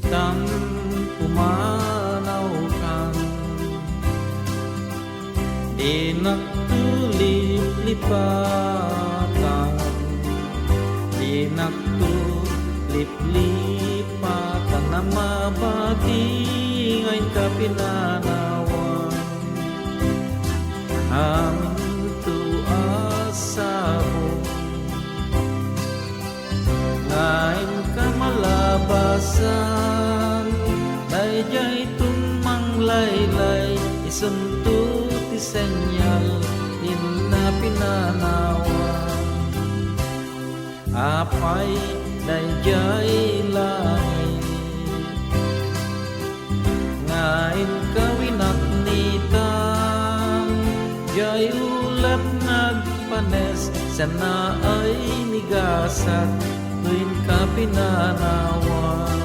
Kang pumanaw kang di naktulip-lipatan, di naktulip-lipatan na mabati ngayon ka pinanawan. Amin tuasabo ngayon ka malabasan, dayjay tumang laylay isunto ti senyal din na pinanawan. Apay dayjay langit ngayon ka winaknitan, jay ulat nagpanes sana ay nigasat tuwin ka pinanawan.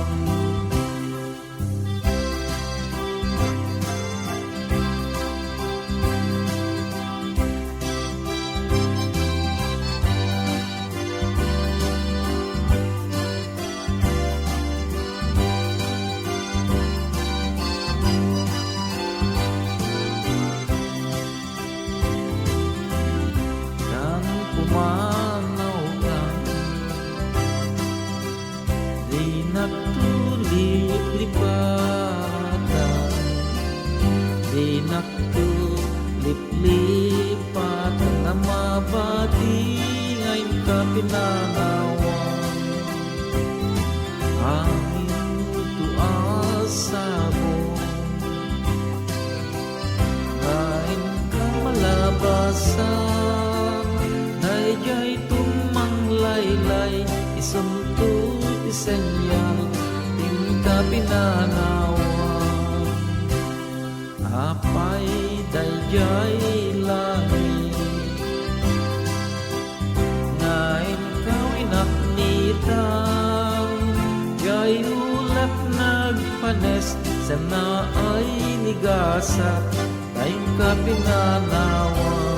Kang pumanaw kang di naktulip-lipatan, di naktulip-lipatan na mabati ngayon ka pinanawan. Amin tuasabo ngayon ka malabasan, dayjay tumang laylay isunto ti senyal din ka pinanawan. Apay dayjay langit ngayon ka winaknitan, jay ulat nagpanes sana ay nigasat ngayon ka pinanawan.